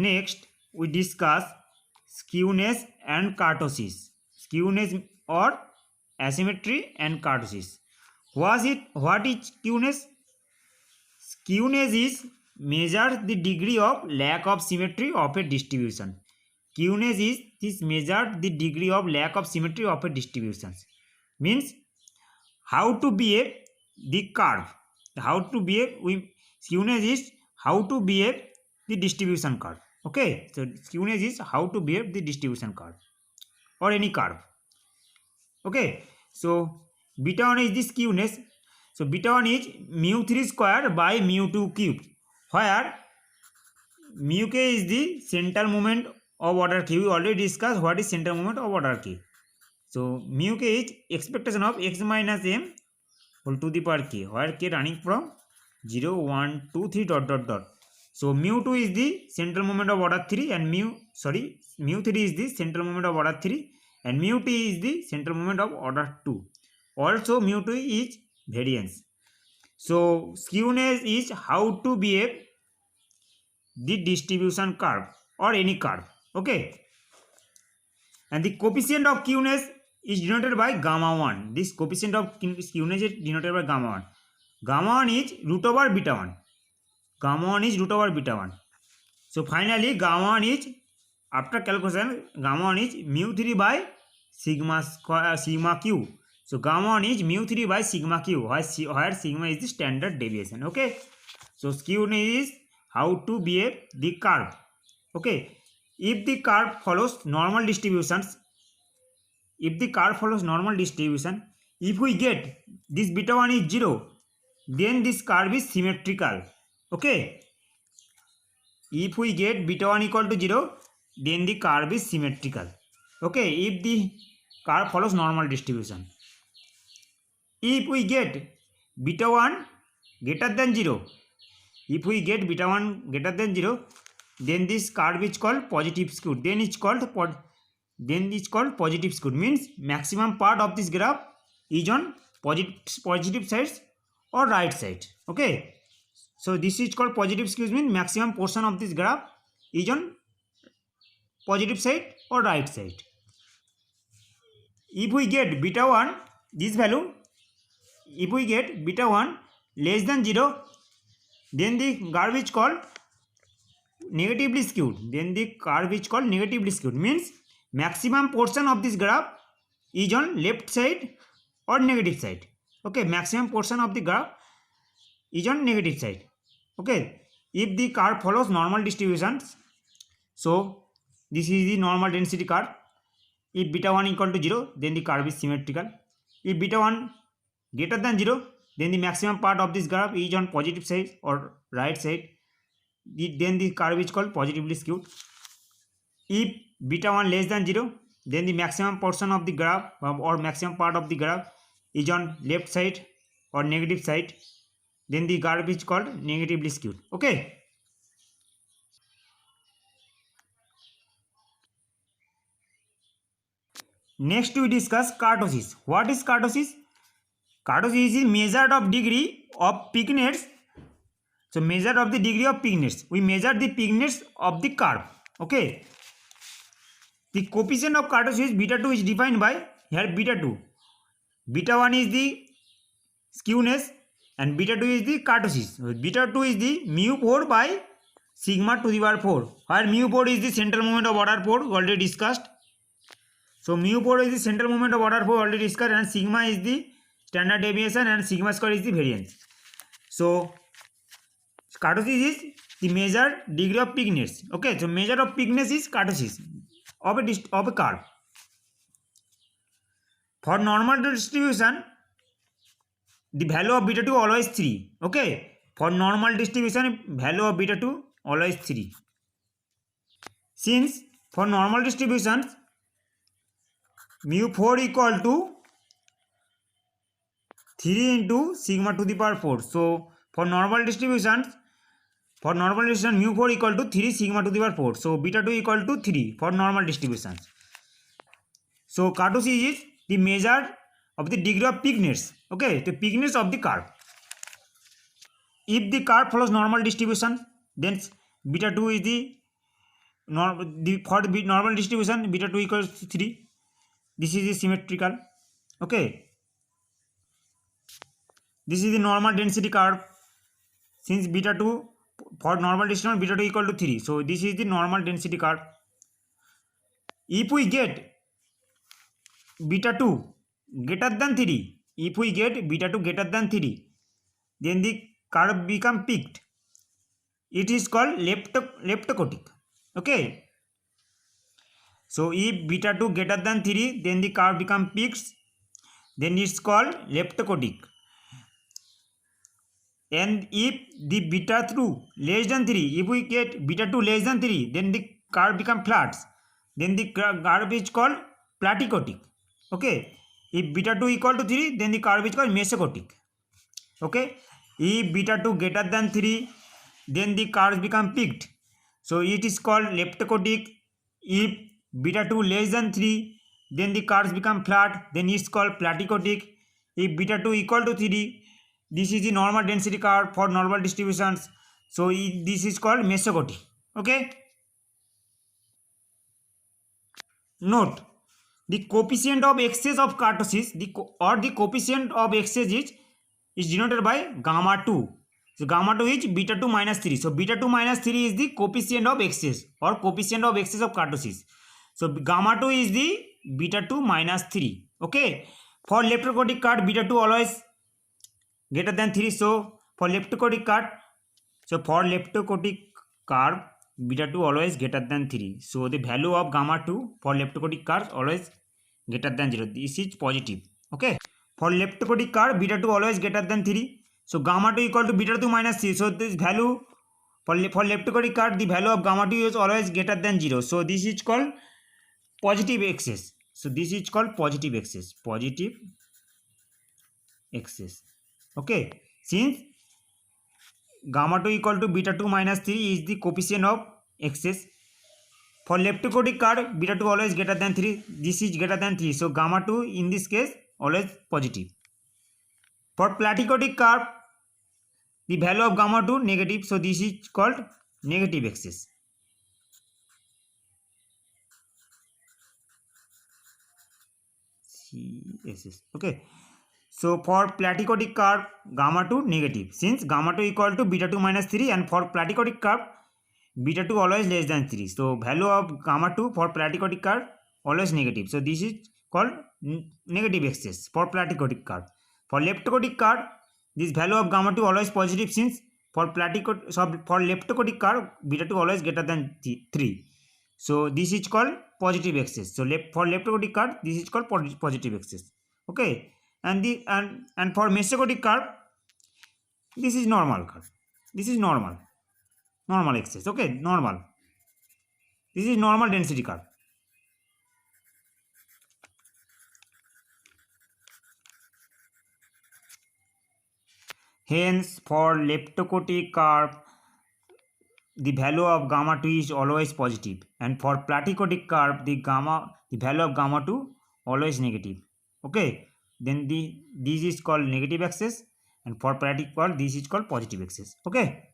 Next, we discuss skewness and kurtosis. Skewness or asymmetry and kurtosis. What is skewness? Skewness is measure the degree of lack of symmetry of a distribution. Skewness is this measure the degree of lack of symmetry of a distribution. Means how to behave the curve. How to behave with skewness is how to behave the distribution curve. Okay, so skewness is how to behave the distribution curve or any curve. Okay, so beta 1 is the skewness. So beta 1 is mu 3 square by mu 2 cube, where mu k is the central moment of order k. We already discussed what is central moment of order k. So mu k is expectation of x minus m whole to the power k, where k running from 0, 1, 2, 3 dot dot dot. So mu 2 is the central moment of order 3 and mu 3 is the central moment of order 3 and mu t is the central moment of order 2. Also mu 2 is variance. So skewness is how to behave the distribution curve or any curve. Okay, and the coefficient of skewness is denoted by gamma 1. This coefficient of skewness is denoted by gamma 1. Gamma 1 is root over beta 1. Gamma 1 is root over beta 1. So finally gamma 1 is, after calculation, gamma 1 is mu 3 by sigma square, sigma q. So gamma 1 is mu 3 by sigma q, where sigma is the standard deviation. Okay, so skewness is how to behave the curve. Okay, if the curve follows normal distributions, if we get this beta 1 is 0, then this curve is symmetrical. Okay, if we get beta 1 equal to 0, then the curve is symmetrical. Okay, if the curve follows normal distribution. If we get beta 1 greater than 0, then this curve is called positive skewed. Then it's called positive skewed. Means maximum part of this graph is on positive sides or right side. Okay, so this is called positive skewed, means maximum portion of this graph is on positive side or right side. If we get beta 1, this value, if we get beta 1 less than 0, then the curve is called negatively skewed. Means maximum portion of this graph is on left side or negative side. Okay, maximum portion of the graph is on negative side. Okay, if the curve follows normal distributions, so this is the normal density curve. If beta 1 equal to 0, then the curve is symmetrical. If beta 1 greater than 0, then the maximum part of this graph is on positive side or right side. Then the curve is called positively skewed. If beta 1 less than 0, then the maximum portion of the graph or maximum part of the graph is on left side or negative side. Then the curve is called negatively skewed. Okay. Next we discuss kurtosis. What is kurtosis? Kurtosis is measure of degree of peakness. So measure of the degree of peakness. We measure the peakness of the curve. Okay. The coefficient of kurtosis beta 2 is defined by here beta 2. Beta 1 is the skewness and beta 2 is the kurtosis. Beta 2 is the mu 4 by sigma to the power 4, where mu 4 is the central moment of order 4 already discussed. So mu 4 is the central moment of order 4 already discussed, and sigma is the standard deviation and sigma square is the variance. So kurtosis is the measured degree of peakness. Okay, so measure of peakness is kurtosis of a curve. For normal distribution, the value of beta 2 always 3. Okay, for normal distribution, value of beta 2 always 3. Since for normal distributions, mu 4 equal to 3 into sigma to the power 4. So for normal distributions, mu 4 equal to 3 sigma to the power 4. So beta 2 equal to 3 for normal distributions. So kurtosis is the measure of the degree of peakness. Okay, the peakness of the curve. If the curve follows normal distribution, then beta 2 is the for the normal distribution beta 2 equals 3. This is the symmetrical. Okay, this is the normal density curve. Since beta 2 for normal distribution beta 2 equal to 3, so this is the normal density curve. If we get beta 2 greater than 3, if we get beta 2 greater than 3, then the curve become peaked. It is called leptocotic. Okay, so if beta 2 greater than 3, then the curve become peaked, then it's called leptocotic. And if the beta 2 less than 3, if we get beta 2 less than 3, then the curve become flat, then the curve is called platycotic. Okay, if beta 2 equal to 3, then the curve is called mesocotic. Okay, if beta 2 greater than 3, then the curves become peaked, so it is called leptocotic. If beta 2 less than 3, then the curves become flat, then it's called platycotic. If beta 2 equal to 3, this is the normal density curve for normal distributions, so this is called mesocotic. Okay, note the coefficient of excess of kurtosis, the coefficient of excess is denoted by gamma 2. So gamma 2 is beta 2 minus 3. So beta 2 minus 3 is the coefficient of excess or coefficient of excess of kurtosis. So gamma 2 is the beta 2 minus 3. Okay, for leptocotic curve beta 2 always greater than 3. So for leptocotic curve, beta 2 always greater than 3. So the value of gamma 2 for leptocotic curve always greater than 0. This is positive. Okay, for leptocotic curve beta 2 always greater than 3. So gamma 2 equal to beta 2 minus 3. So this value for leptocotic curve, the value of gamma 2 is always greater than 0. So this is called positive excess. So this is called positive excess. Positive excess. Okay, since gamma 2 equal to beta 2 minus 3 is the coefficient of excess. For leptocotic curve beta 2 always greater than 3. This is greater than 3. So gamma 2 in this case always positive. For platycotic curve, the value of gamma 2 negative. So this is called negative excess. CSS. Okay. So for platycotic curve gamma 2 negative. Since gamma 2 equal to beta 2 minus 3, and for platycotic curve beta 2 always less than 3. So value of gamma 2 for platycotic curve always negative. So this is called negative excess for platycotic curve. For leptocotic curve, this value of gamma 2 always positive, since for leptocotic curve beta 2 always greater than 3. So this is called positive excess. So for leptocotic curve this is called positive excess. Okay, and for mesocotic curve this is normal curve. This is normal excess. Okay, normal. This is normal density curve. Hence for leptocotic curve the value of gamma 2 is always positive, and for platycotic curve the value of gamma 2 always negative. Okay, then this is called negative excess, and for platycotic curve this is called positive excess. Okay.